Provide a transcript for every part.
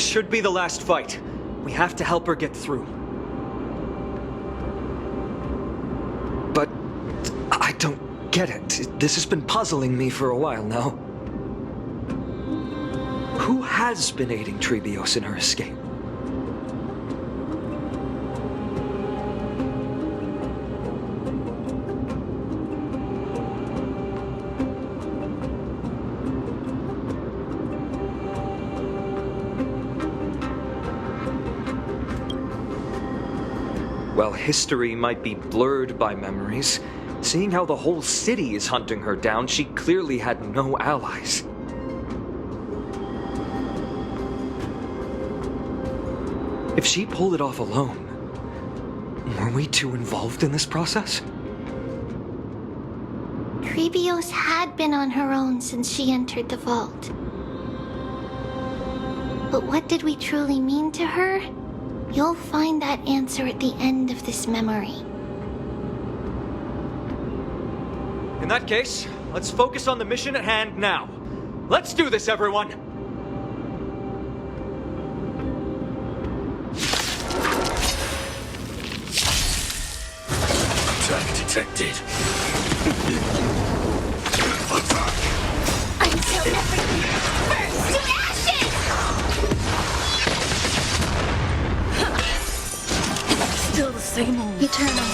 should be the last fight. We have to help her get through. But I don't get it. This has been puzzling me for a while now. Who has been aiding Trailblaze in her escape? While history might be blurred by memories, seeing how the whole city is hunting her down, she clearly had no allies. If she pulled it off alone, were we too involved in this process? Trailblaze had been on her own since she entered the vault. But what did we truly mean to her? You'll find that answer at the end of this memory. In that case, let's focus on the mission at hand now. Let's do this, everyone! Attack detected. Until everything burns to ashes! Still the same old. Eternal.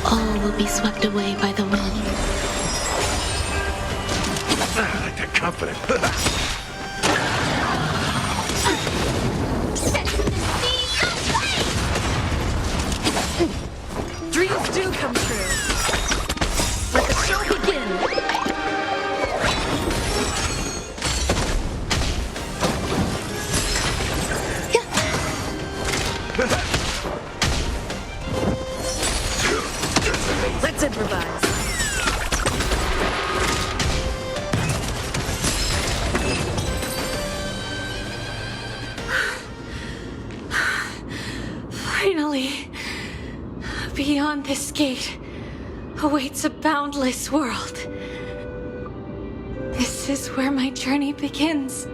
All will be swept away by the wind. I like that confident. Dreams do come true. Let the show begin. Let's improvise. Finally, beyond this gate awaits a boundless world. This is where my journey begins.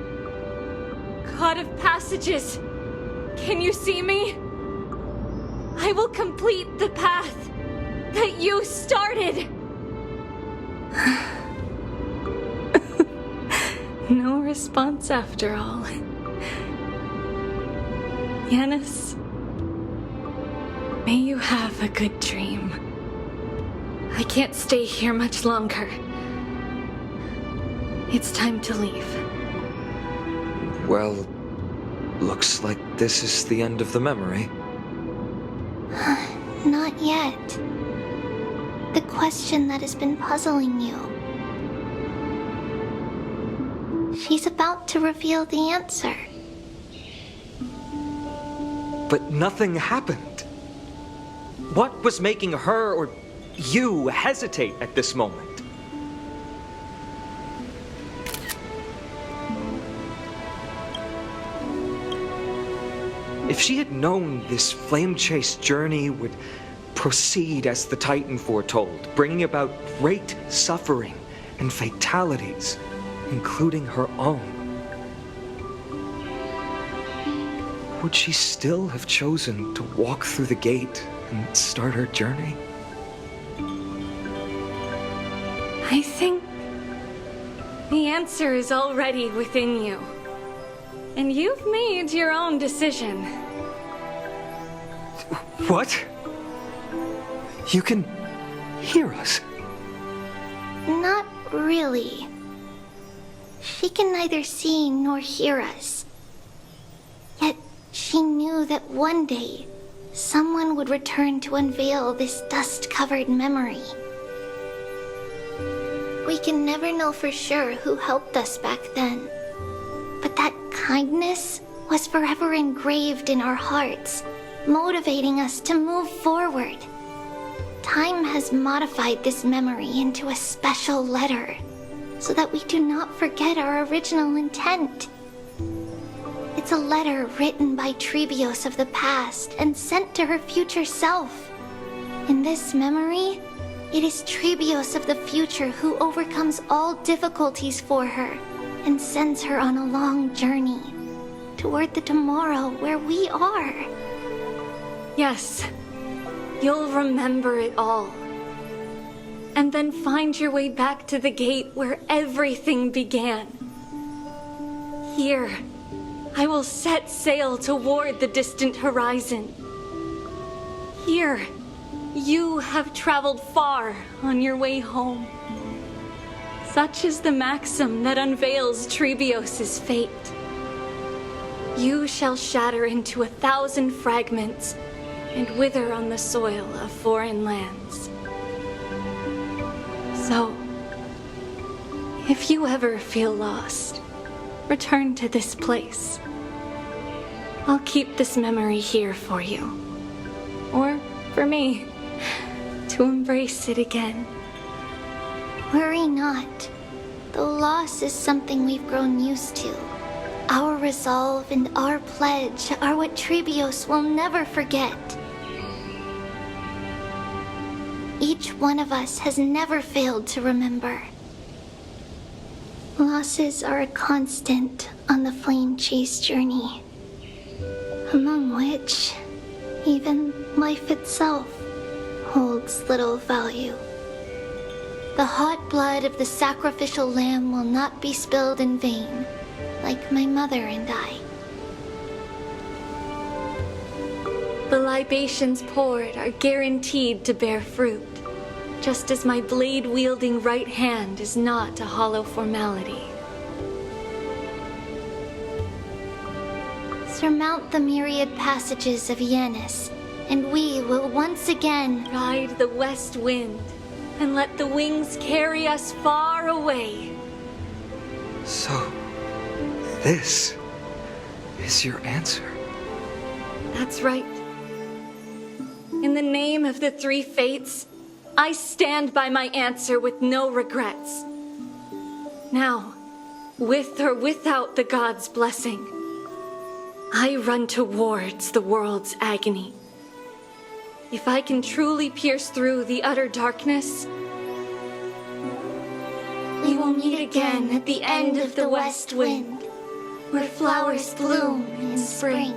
God of passages, can you see me? I will complete the path that you started. No response after all. Yanis, may you have a good dream. I can't stay here much longer. It's time to leave. Well, looks like this is the end of the memory. Not yet. The question that has been puzzling you. She's about to reveal the answer. But nothing happened. What was making her or you hesitate at this moment? If she had known this flame chase journey would proceed as the Titan foretold, bringing about great suffering and fatalities, including her own, would she still have chosen to walk through the gate and start her journey? I think the answer is already within you. And you've made your own decision. What? You can hear us? Not really. She can neither see nor hear us. Yet she knew that one day someone would return to unveil this dust-covered memory. We can never know for sure who helped us back then. But that kindness was forever engraved in our hearts, motivating us to move forward. Time has modified this memory into a special letter, so that we do not forget our original intent. It's a letter written by Trebios of the past and sent to her future self. In this memory, it is Trebios of the future who overcomes all difficulties for her and sends her on a long journey toward the tomorrow where we are. Yes, you'll remember it all. And then find your way back to the gate where everything began. Here, I will set sail toward the distant horizon. Here, you have traveled far on your way home. Such is the maxim that unveils Trebios' fate. You shall shatter into 1,000 fragments and wither on the soil of foreign lands. So, if you ever feel lost, return to this place. I'll keep this memory here for you. Or for me, to embrace it again. Worry not. The loss is something we've grown used to. Our resolve and our pledge are what Trebios will never forget. Each one of us has never failed to remember. Losses are a constant on the flame chase journey, among which even life itself holds little value. The hot blood of the sacrificial lamb will not be spilled in vain, like my mother and I. The libations poured are guaranteed to bear fruit, just as my blade-wielding right hand is not a hollow formality. Surmount the myriad passages of Yanis, and we will once again Ride the west wind, and let the wings carry us far away. So, this is your answer. That's right. In the name of the three fates, I stand by my answer with no regrets. Now, with or without the gods' blessing, I run towards the world's agony. If I can truly pierce through the utter darkness, we will meet again at the end of the west wind, where flowers bloom in spring.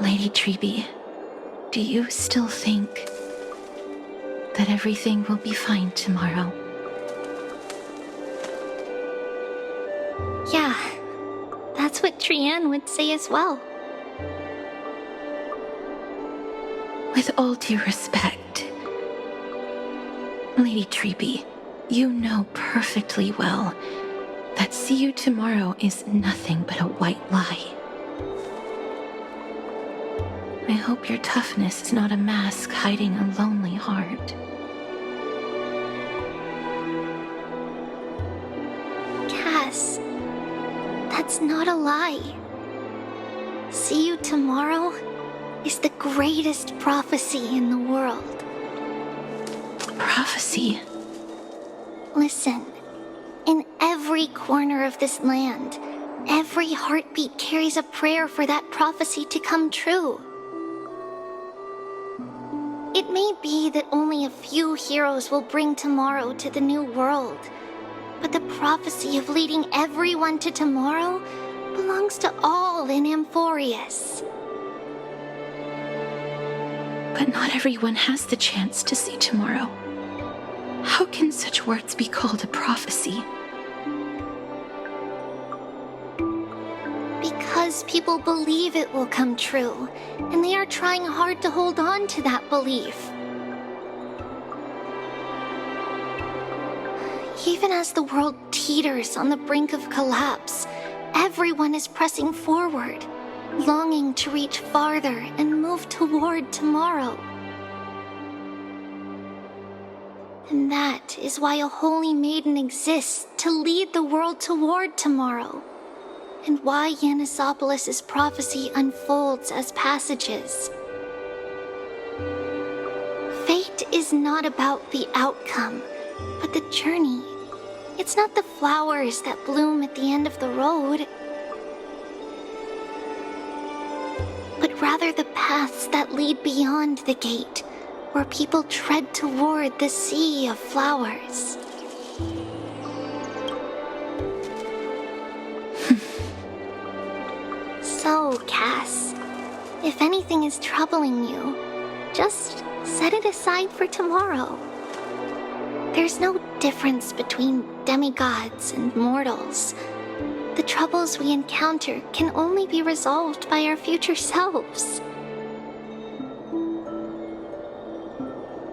Lady Treeby, do you still think that everything will be fine tomorrow? Yeah, that's what Trianne would say as well. With all due respect, Lady Treeby, you know perfectly well that see you tomorrow is nothing but a white lie. I hope your toughness is not a mask hiding a lonely heart. Cass, that's not a lie. See you tomorrow is the greatest prophecy in the world. Prophecy? Listen, in every corner of this land, every heartbeat carries a prayer for that prophecy to come true. It may be that only a few heroes will bring tomorrow to the new world, but the prophecy of leading everyone to tomorrow belongs to all in Amphorius. But not everyone has the chance to see tomorrow. How can such words be called a prophecy? Because people believe it will come true, and they are trying hard to hold on to that belief. Even as the world teeters on the brink of collapse, everyone is pressing forward, longing to reach farther and move toward tomorrow. And that is why a holy maiden exists to lead the world toward tomorrow, and why Yanisopolis' prophecy unfolds as passages. Fate is not about the outcome, but the journey. It's not the flowers that bloom at the end of the road, but rather the paths that lead beyond the gate, where people tread toward the sea of flowers. So, Cass, if anything is troubling you, just set it aside for tomorrow. There's no difference between demigods and mortals. The troubles we encounter can only be resolved by our future selves.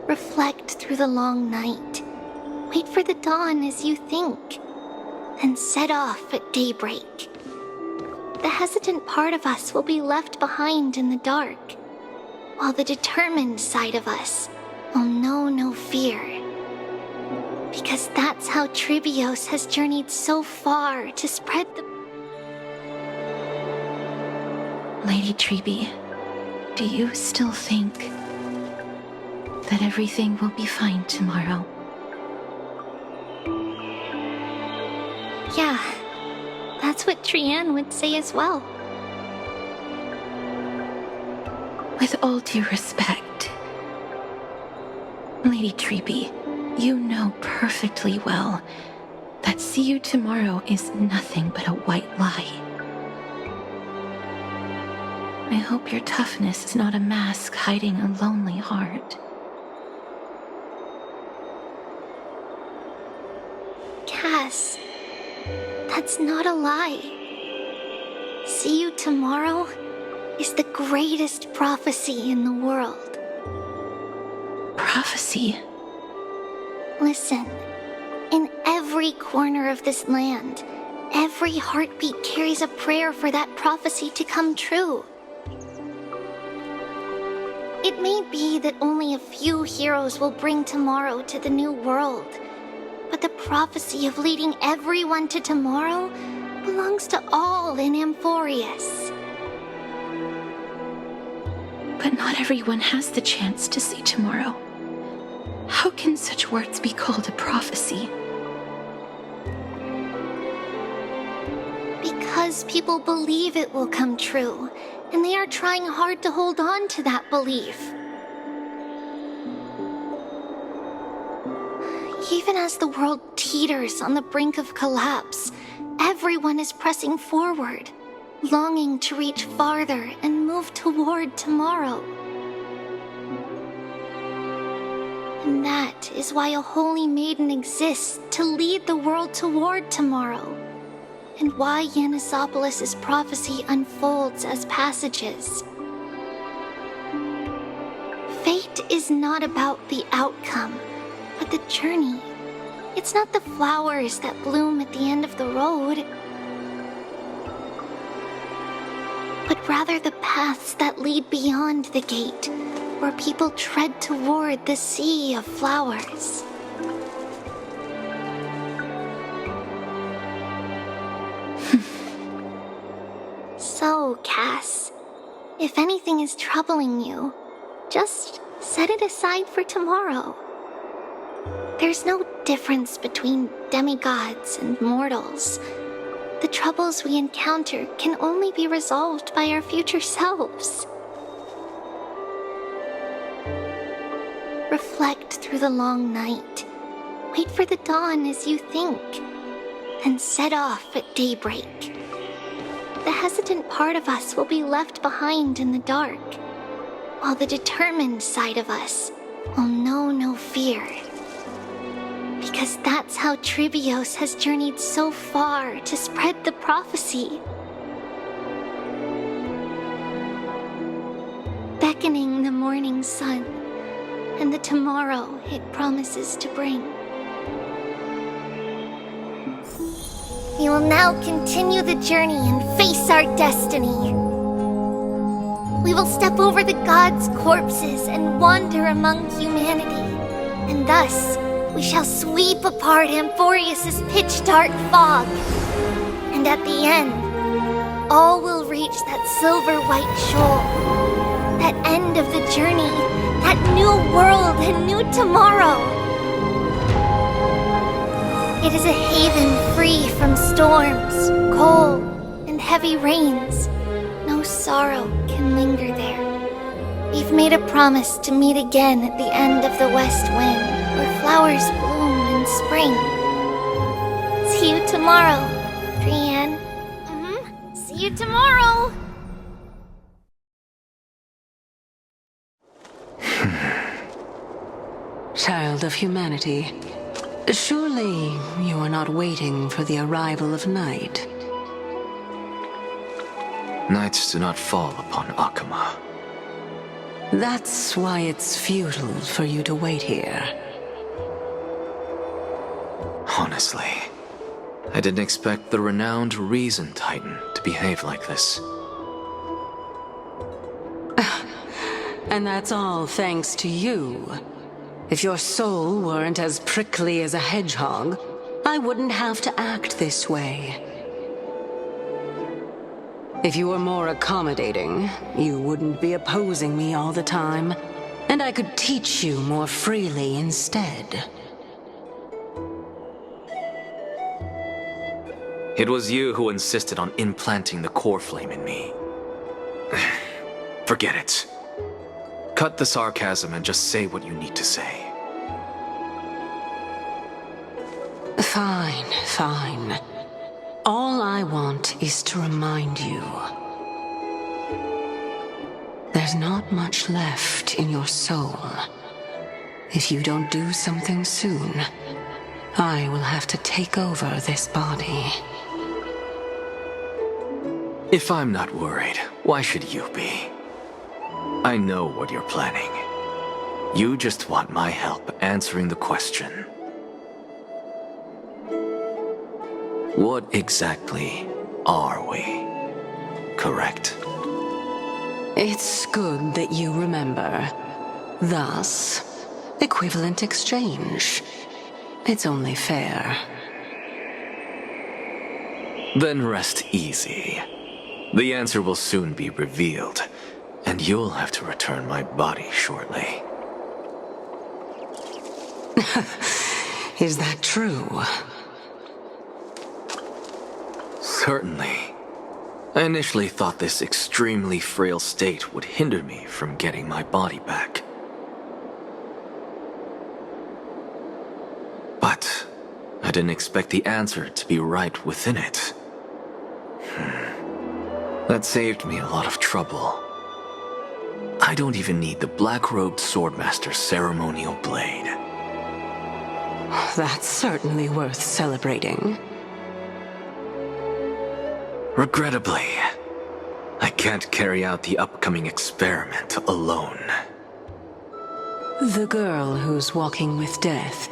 Reflect through the long night. Wait for the dawn as you think, and set off at daybreak. The hesitant part of us will be left behind in the dark, while the determined side of us will know no fear. Because that's how Trailblaze has journeyed so far to spread the... Lady Trailblaze, do you still think that everything will be fine tomorrow? Yeah, that's what Trianne would say as well. With all due respect, Lady Trailblaze, you know perfectly well that see you tomorrow is nothing but a white lie. I hope your toughness is not a mask hiding a lonely heart. Cass, that's not a lie. See you tomorrow is the greatest prophecy in the world. Prophecy? Listen, in every corner of this land, every heartbeat carries a prayer for that prophecy to come true. It may be that only a few heroes will bring tomorrow to the new world, but the prophecy of leading everyone to tomorrow belongs to all in Amphorius. But not everyone has the chance to see tomorrow. How can such words be called a prophecy? Because people believe it will come true, and they are trying hard to hold on to that belief. Even as the world teeters on the brink of collapse, everyone is pressing forward, longing to reach farther and move toward tomorrow. And that is why a holy maiden exists to lead the world toward tomorrow, and why Yanisopolis' prophecy unfolds as passages. Fate is not about the outcome, but the journey. It's not the flowers that bloom at the end of the road, but rather the paths that lead beyond the gate, where people tread toward the sea of flowers. So, Cass, if anything is troubling you, just set it aside for tomorrow. There's no difference between demigods and mortals. The troubles we encounter can only be resolved by our future selves. Reflect through the long night. Wait for the dawn as you think, and set off at daybreak. The hesitant part of us will be left behind in the dark, while the determined side of us will know no fear. Because that's how Trailblaze has journeyed so far to spread the prophecy. beckoning the morning sun and the tomorrow it promises to bring. We will now continue the journey and face our destiny. We will step over the gods' corpses and wander among humanity, and thus we shall sweep apart Amphorius' pitch-dark fog. And at the end, all will reach that silver-white shoal, that end of the journey, that new world and new tomorrow. It is a haven free from storms, cold, and heavy rains. No sorrow can linger there. We've made a promise to meet again at the end of the west wind, where flowers bloom in spring. See you tomorrow, Brienne. See you tomorrow! Child of humanity, surely you are not waiting for the arrival of night. Nights do not fall upon Akama. That's why it's futile for you to wait here. Honestly, I didn't expect the renowned Reason Titan to behave like this. And that's all thanks to you. If your soul weren't as prickly as a hedgehog, I wouldn't have to act this way. If you were more accommodating, you wouldn't be opposing me all the time, and I could teach you more freely instead. It was you who insisted on implanting the core flame in me. Forget it. Cut the sarcasm and just say what you need to say. Fine, fine. All I want is to remind you. There's not much left in your soul. If you don't do something soon, I will have to take over this body. If I'm not worried, why should you be? I know what you're planning. You just want my help answering the question. What exactly are we? Correct? It's good that you remember. Thus, equivalent exchange. It's only fair. Then rest easy. The answer will soon be revealed, and you'll have to return my body shortly. Is that true? Certainly. I initially thought this extremely frail state would hinder me from getting my body back. But I didn't expect the answer to be right within it. That saved me a lot of trouble. I don't even need the black-robed Swordmaster's ceremonial blade. That's certainly worth celebrating. Regrettably, I can't carry out the upcoming experiment alone. The girl who's walking with death,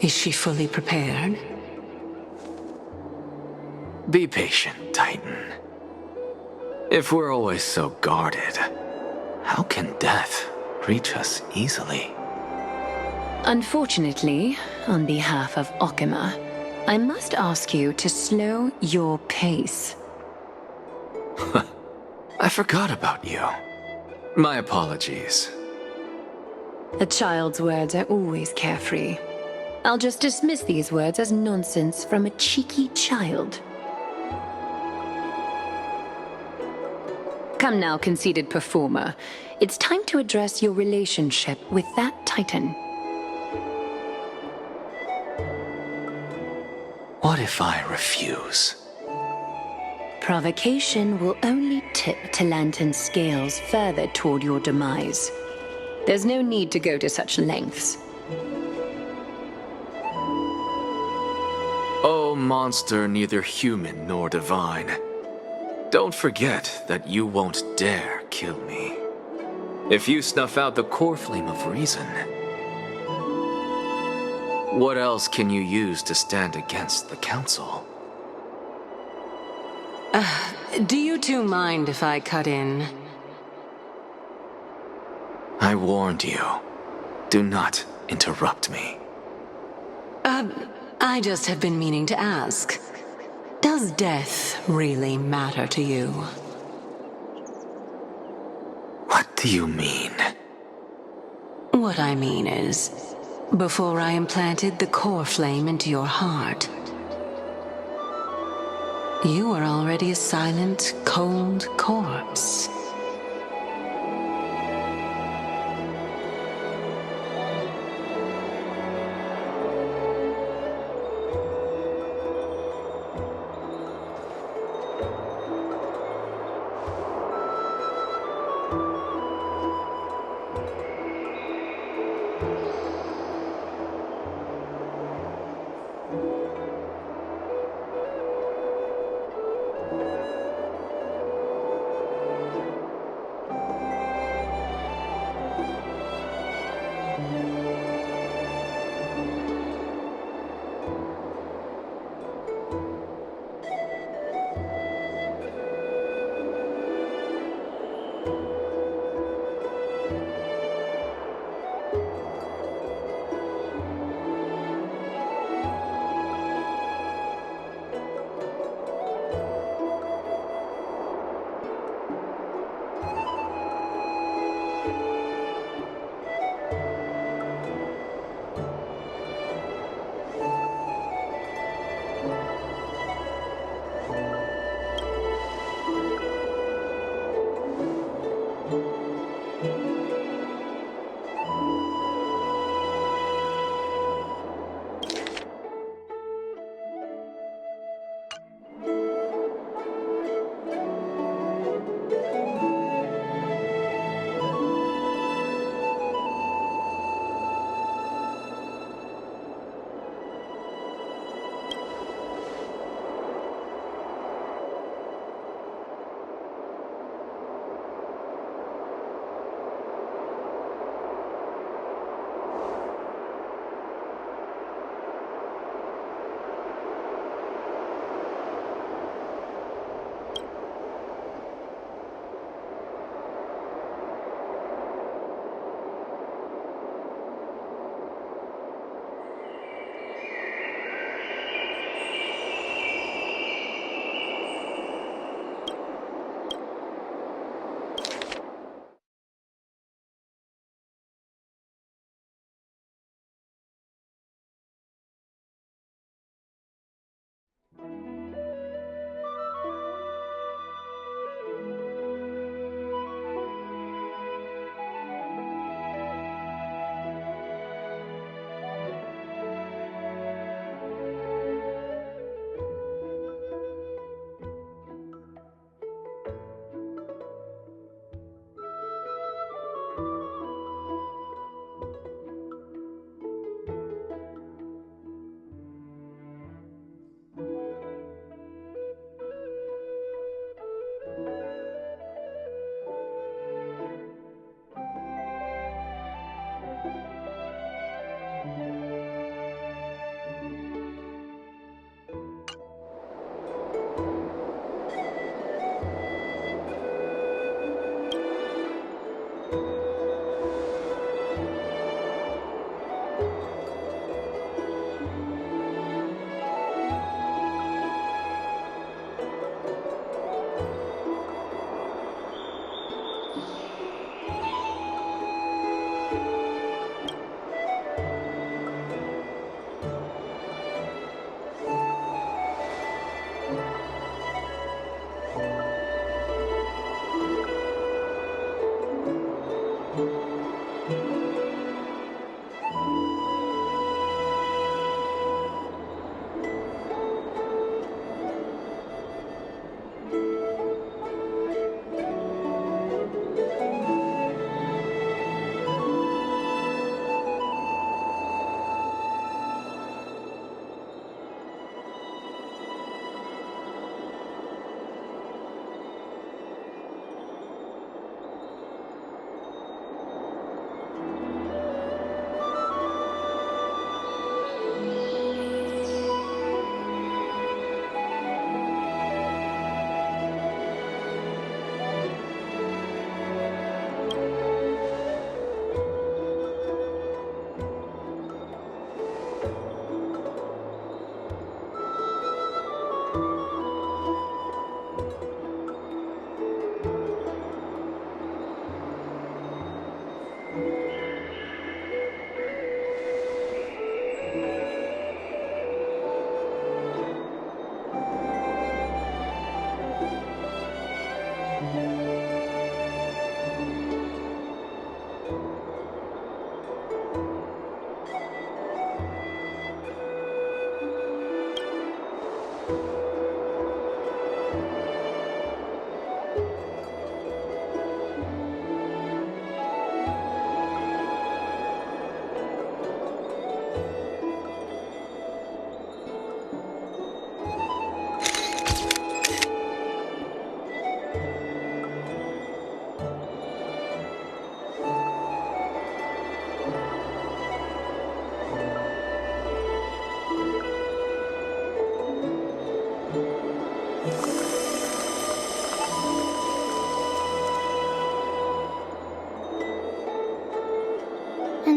is she fully prepared? Be patient, Titan. If we're always so guarded, how can death reach us easily? Unfortunately, on behalf of Okima, I must ask you to slow your pace. I forgot about you. My apologies. A child's words are always carefree. I'll just dismiss these words as nonsense from a cheeky child. Come now, conceited performer. It's time to address your relationship with that Titan. What if I refuse? Provocation will only tip Talantan's scales further toward your demise. There's no need to go to such lengths. Oh, monster neither human nor divine. Don't forget that you won't dare kill me. If you snuff out the core flame of reason, what else can you use to stand against the Council? Do you two mind if I cut in? I warned you. Do not interrupt me. I just have been meaning to ask. Does death really matter to you? What do you mean? What I mean is, before I implanted the core flame into your heart, you were already a silent, cold corpse.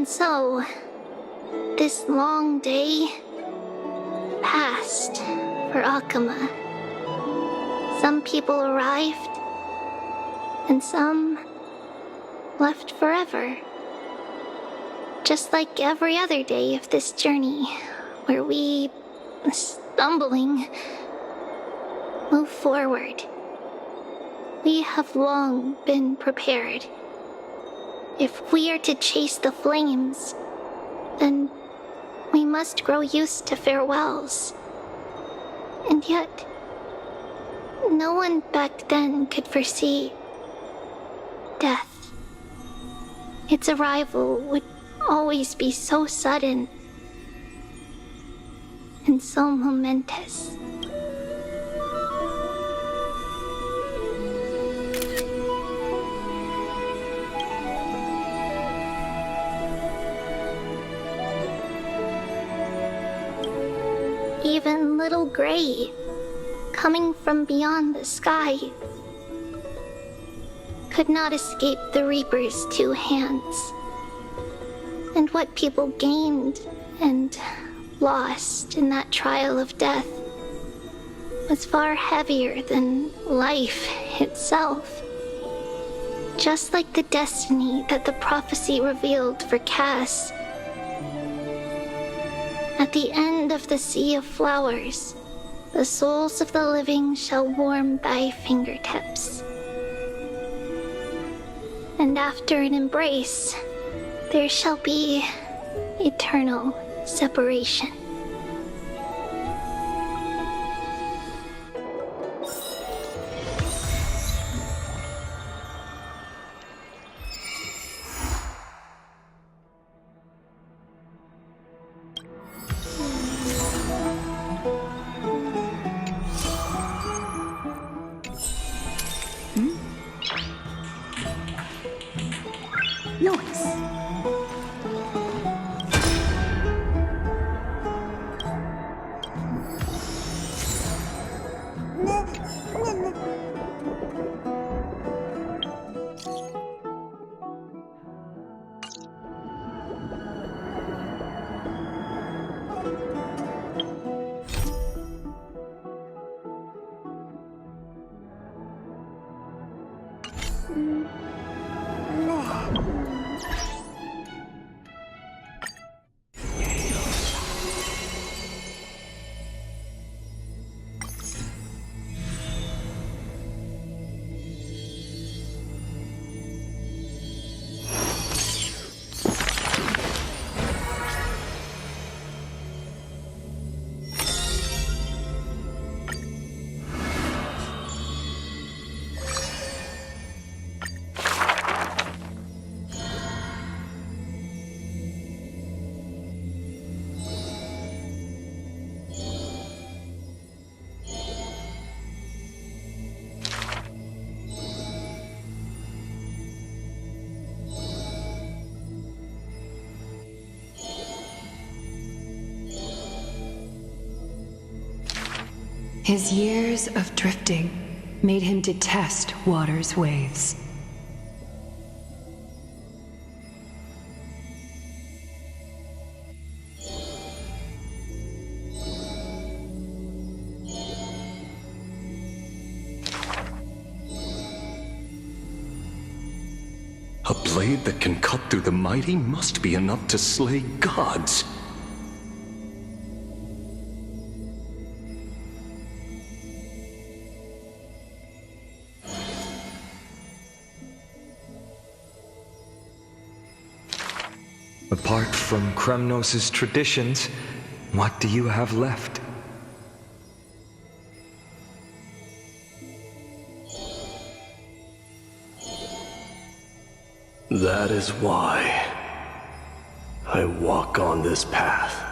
so, this long day passed for Akuma. Some people arrived, and some left forever. Just like every other day of this journey, where we, stumbling, move forward. We have long been prepared. If we are to chase the flames, then we must grow used to farewells. And yet, no one back then could foresee death. Its arrival would always be so sudden and so momentous. Even little Gray, coming from beyond the sky, could not escape the Reaper's two hands. And what people gained and lost in that trial of death was far heavier than life itself. Just like the destiny that the prophecy revealed for Cass. At the end of the Sea of Flowers, the souls of the living shall warm thy fingertips. And after an embrace, there shall be eternal separation. His years of drifting made him detest water's waves. A blade that can cut through the mighty must be enough to slay gods. Apart from Kremnos' traditions, what do you have left? That is why I walk on this path.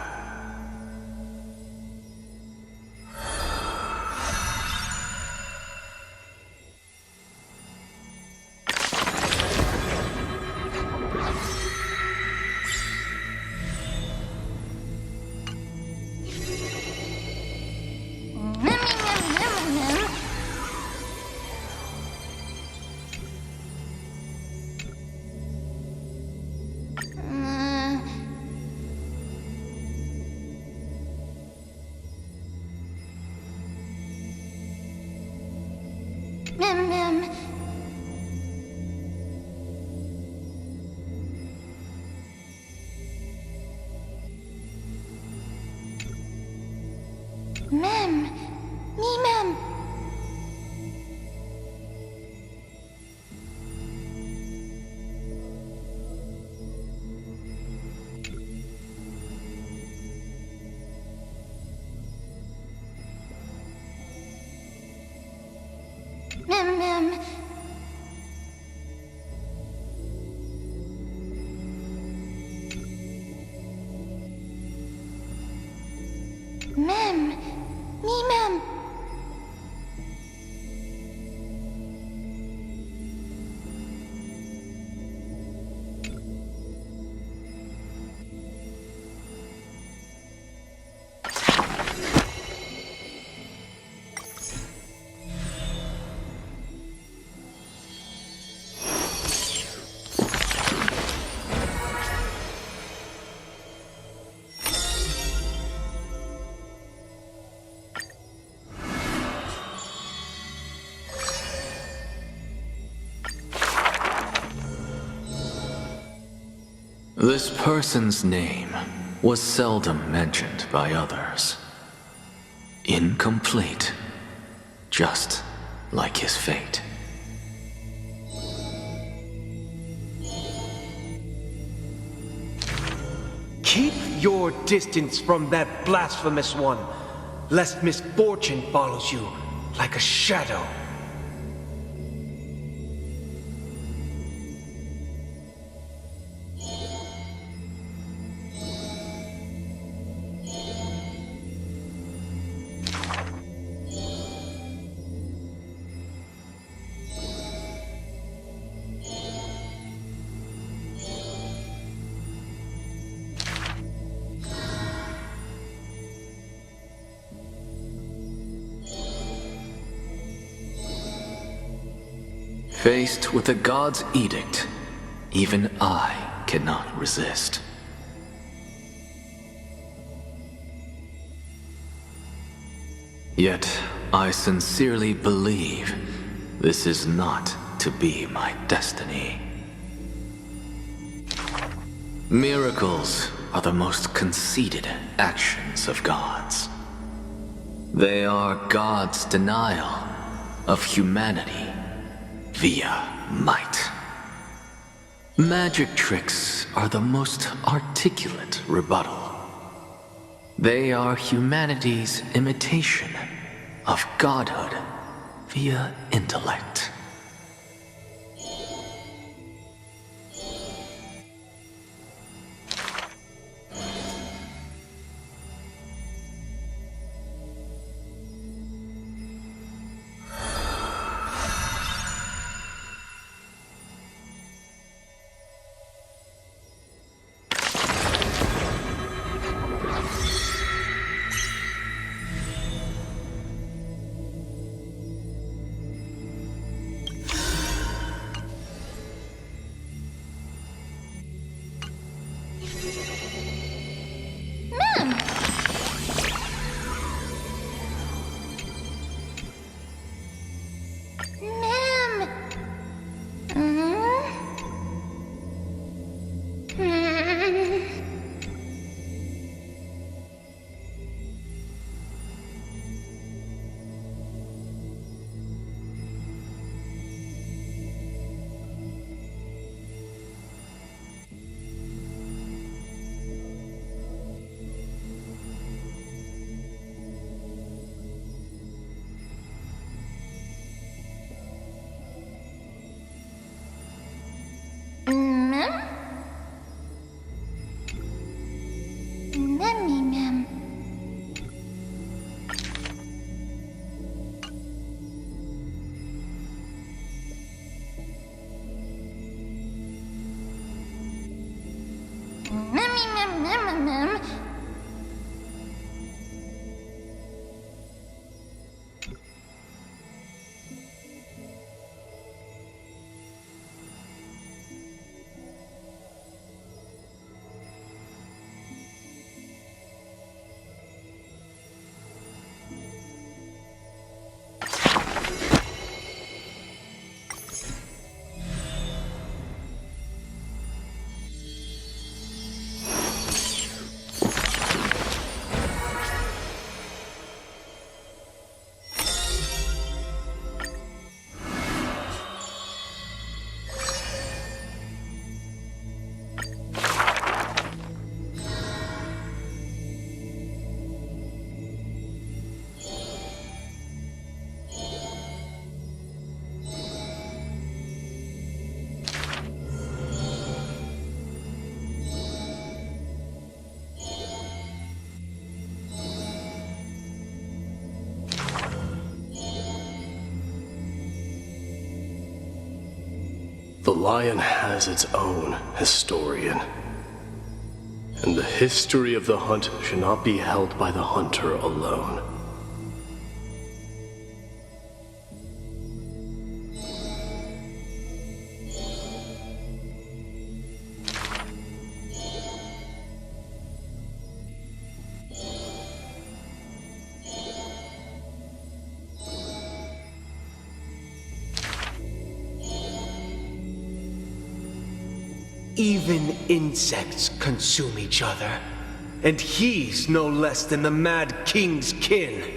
Mem. Mem. Me, Mem. Mem. Mem. Me, Mem. This person's name was seldom mentioned by others. Incomplete, just like his fate. Keep your distance from that blasphemous one, lest misfortune follows you like a shadow. Faced with the god's edict, even I cannot resist. Yet, I sincerely believe this is not to be my destiny. Miracles are the most conceited actions of gods. They are God's denial of humanity via might. Magic tricks are the most articulate rebuttal. They are humanity's imitation of godhood via intellect. The lion has its own historian. And the history of the hunt should not be held by the hunter alone. Even insects consume each other, and he's no less than the Mad King's kin.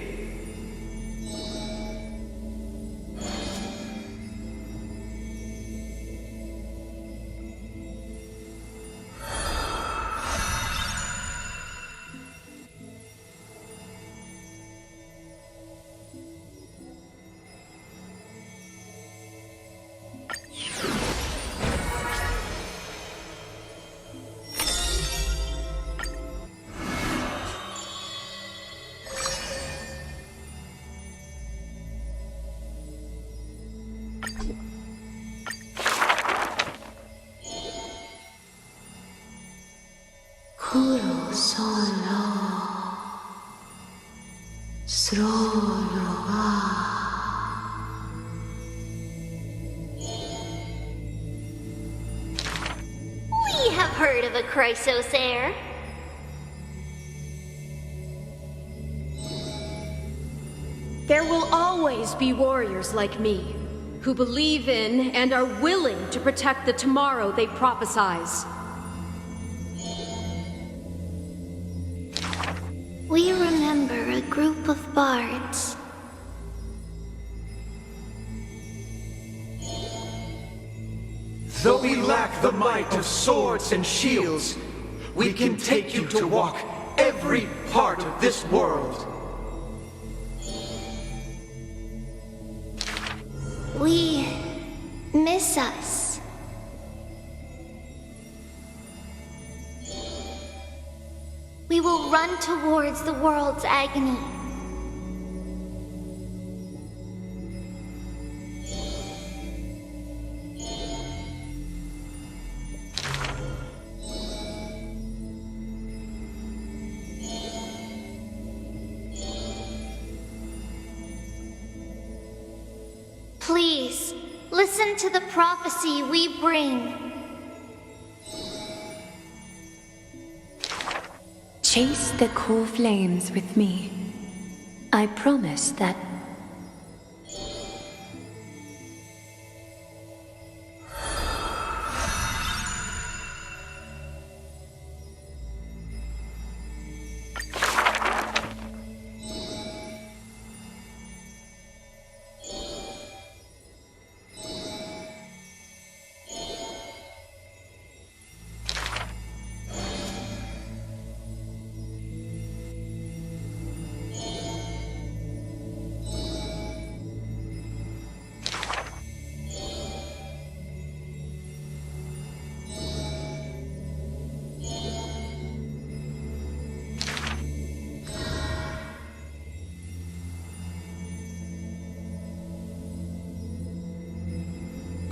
We have heard of a Chrysos heir. There will always be warriors like me, who believe in and are willing to protect the tomorrow they prophesize. We remember a group of bards. Though we lack the might of swords and shields, we can take you to walk every part of this world. We miss us. We will run towards the world's agony. Please, listen to the prophecy we bring. Chase the core flames with me. I promise that.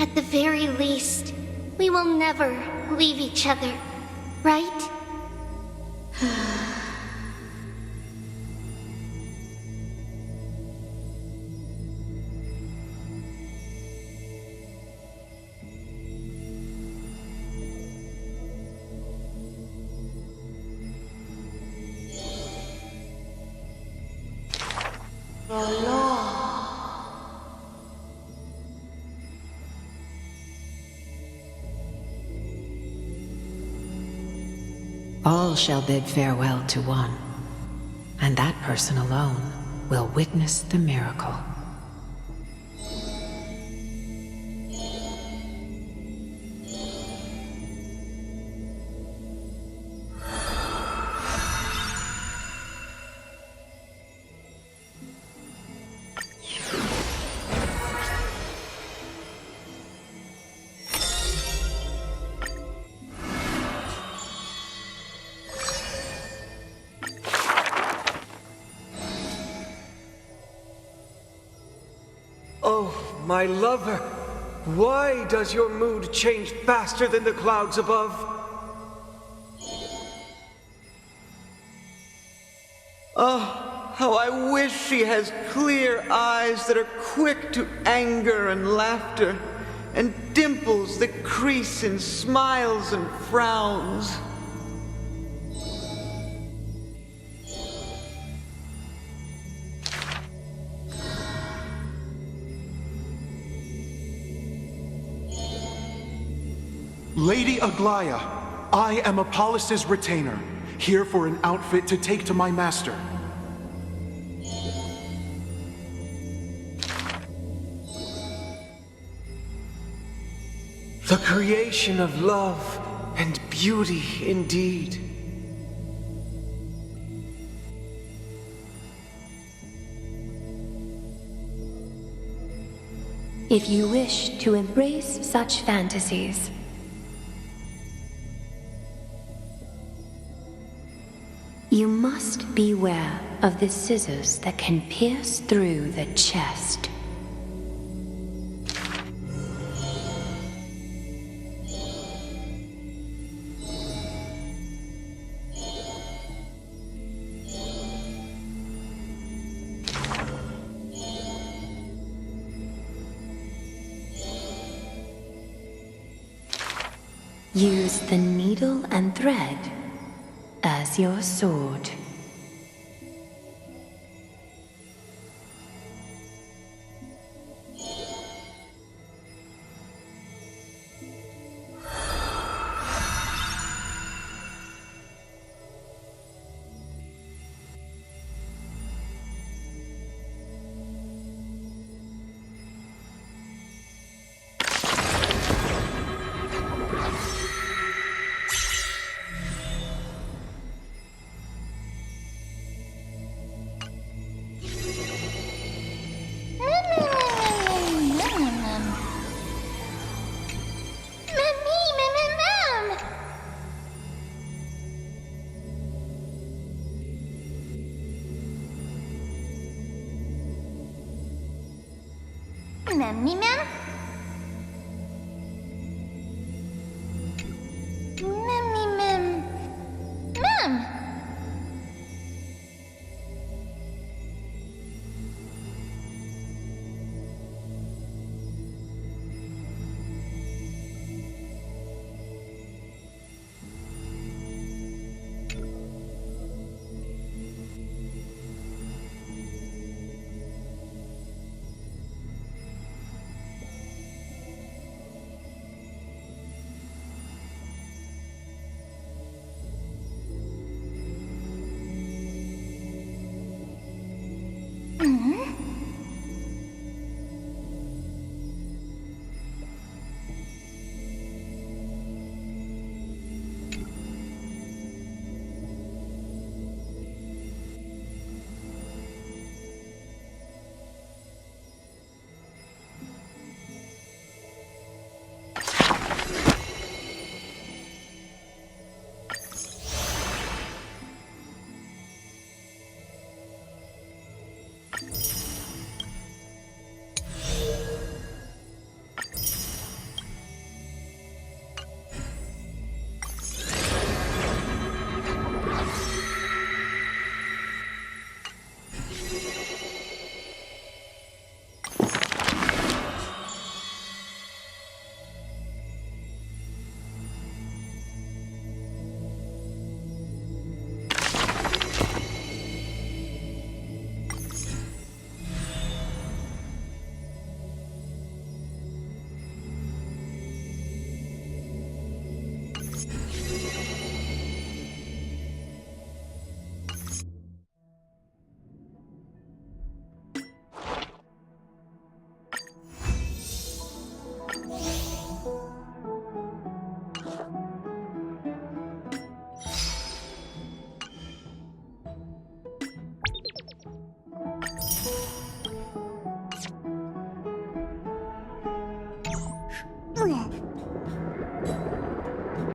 At the very least, we will never leave each other, right? All shall bid farewell to one, and that person alone will witness the miracle. Oh, my lover, why does your mood change faster than the clouds above? Oh, how I wish she has clear eyes that are quick to anger and laughter, and dimples that crease in smiles and frowns. Lady Aglaya, I am Apollos' retainer, here for an outfit to take to my master. The creation of love and beauty indeed. If you wish to embrace such fantasies, you must beware of the scissors that can pierce through the chest. Use the needle and thread as your sword. Mem,